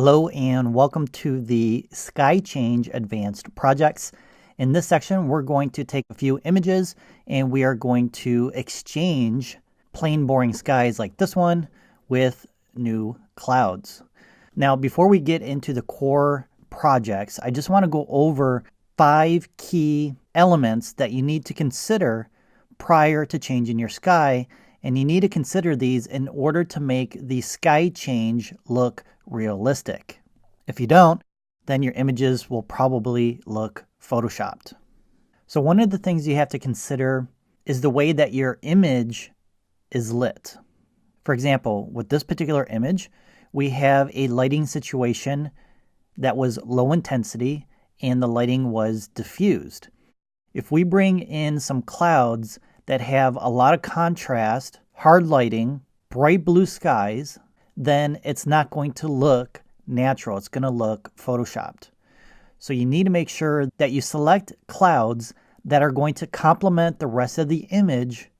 Hello and welcome to the Sky Change Advanced Projects. In this section, we're going to take a few images and we are going to exchange plain boring skies like this one with new clouds. Now, before we get into the core projects, I just want to go over 5 key elements that you need to consider prior to changing your sky. And you need to consider these in order to make the sky change look realistic. If you don't, then your images will probably look photoshopped. So one of the things you have to consider is the way that your image is lit. For example, with this particular image, we have a lighting situation that was low intensity and the lighting was diffused. If we bring in some clouds that have a lot of contrast, hard lighting, bright blue skies, then it's not going to look natural. It's going to look photoshopped. So you need to make sure that you select clouds that are going to complement the rest of the image,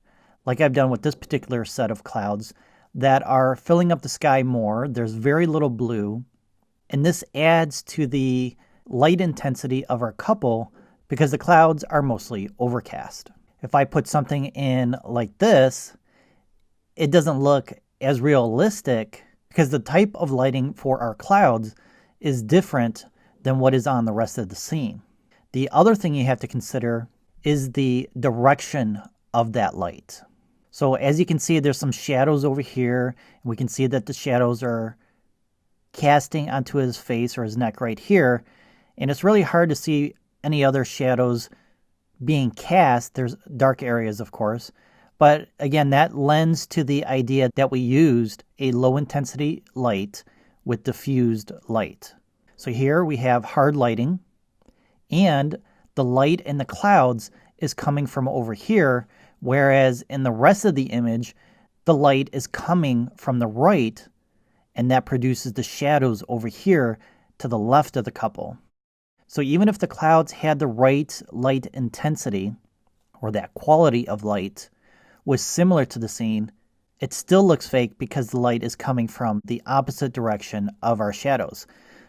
like I've done with this particular set of clouds, that are filling up the sky more. There's very little blue, and this adds to the light intensity of our couple because the clouds are mostly overcast. If I put something in like this, it doesn't look as realistic because the type of lighting for our clouds is different than what is on the rest of the scene. The other thing you have to consider is the direction of that light. So as you can see, there's some shadows over here. We can see that the shadows are casting onto his face or his neck right here. And it's really hard to see any other shadows being cast. There's dark areas, of course. But again, that lends to the idea that we used a low intensity light with diffused light. So here we have hard lighting, and the light in the clouds is coming from over here, whereas in the rest of the image, the light is coming from the right, and that produces the shadows over here to the left of the couple. So even if the clouds had the right light intensity, or that quality of light, was similar to the scene, it still looks fake because the light is coming from the opposite direction of our shadows.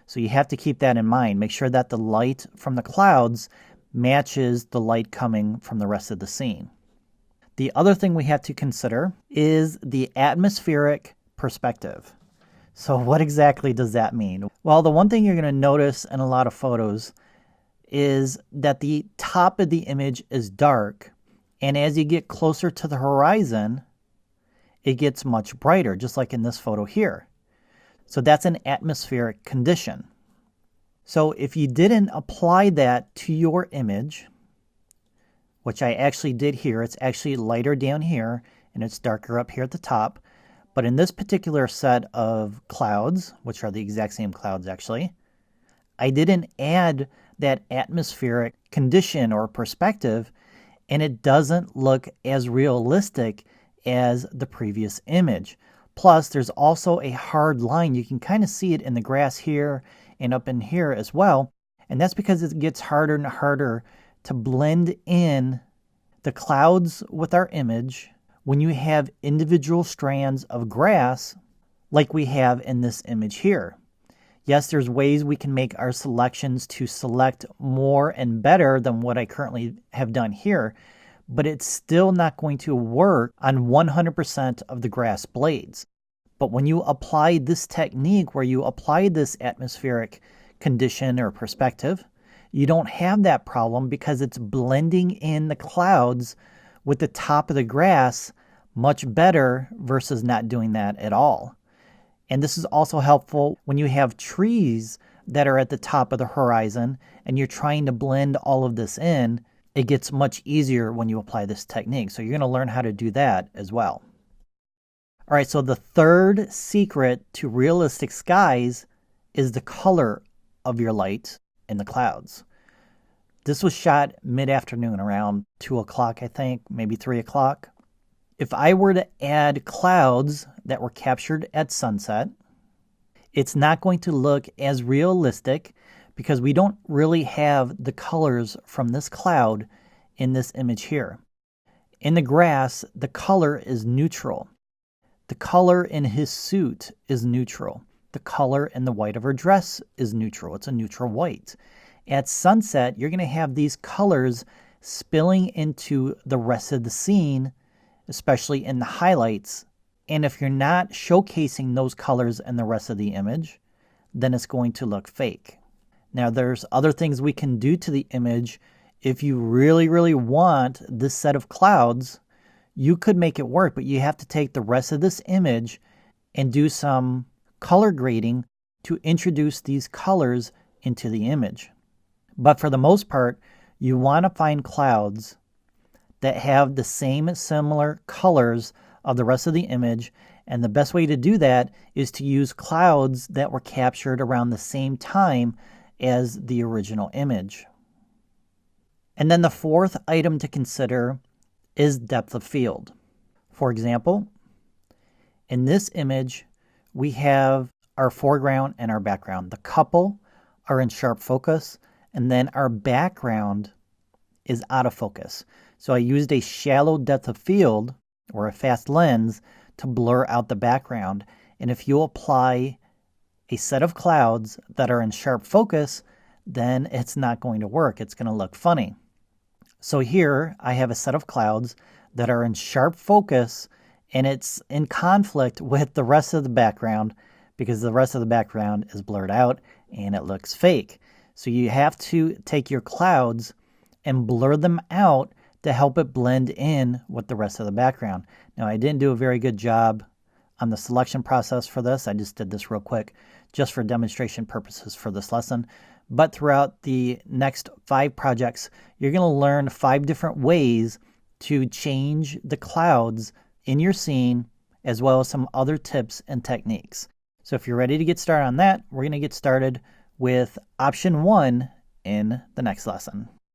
So you have to keep that in mind. Make sure that the light from the clouds matches the light coming from the rest of the scene. The other thing we have to consider is the atmospheric perspective. So what exactly does that mean? Well, the one thing you're going to notice in a lot of photos is that the top of the image is dark, and as you get closer to the horizon, it gets much brighter, just like in this photo here. So that's an atmospheric condition. So if you didn't apply that to your image, which I actually did here, it's actually lighter down here and it's darker up here at the top. But in this particular set of clouds, which are the exact same clouds actually, I didn't add that atmospheric condition or perspective, and it doesn't look as realistic as the previous image. Plus, there's also a hard line. You can kind of see it in the grass here and up in here as well. And that's because it gets harder and harder to blend in the clouds with our image when you have individual strands of grass like we have in this image here. Yes, there's ways we can make our selections to select more and better than what I currently have done here, but it's still not going to work on 100% of the grass blades. But when you apply this technique where you apply this atmospheric condition or perspective, you don't have that problem because it's blending in the clouds with the top of the grass much better versus not doing that at all. And this is also helpful when you have trees that are at the top of the horizon and you're trying to blend all of this in. It gets much easier when you apply this technique. So you're going to learn how to do that as well. All right, so the third secret to realistic skies is the color of your light in the clouds. This was shot mid-afternoon around 2 o'clock, I think, maybe 3 o'clock. If I were to add clouds that were captured at sunset, it's not going to look as realistic because we don't really have the colors from this cloud in this image here. In the grass, the color is neutral. The color in his suit is neutral. the color and the white of her dress is neutral. It's a neutral white. At sunset, you're going to have these colors spilling into the rest of the scene, especially in the highlights. And if you're not showcasing those colors in the rest of the image, then it's going to look fake. Now, there's other things we can do to the image. If you really, really want this set of clouds, you could make it work, but you have to take the rest of this image and do some color grading to introduce these colors into the image. But for the most part, you want to find clouds that have the same similar colors of the rest of the image, and the best way to do that is to use clouds that were captured around the same time as the original image. And then the fourth item to consider is depth of field. For example, in this image, we have our foreground and our background. The couple are in sharp focus, and then our background is out of focus. So I used a shallow depth of field or a fast lens to blur out the background. And if you apply a set of clouds that are in sharp focus, then it's not going to work. It's going to look funny. So here I have a set of clouds that are in sharp focus, and it's in conflict with the rest of the background because the rest of the background is blurred out and it looks fake. So you have to take your clouds and blur them out to help it blend in with the rest of the background. Now, I didn't do a very good job on the selection process for this. I just did this real quick just for demonstration purposes for this lesson. But throughout the next 5 projects, you're going to learn 5 different ways to change the clouds in your scene, as well as some other tips and techniques. So if you're ready to get started on that, we're going to get started with option 1 in the next lesson.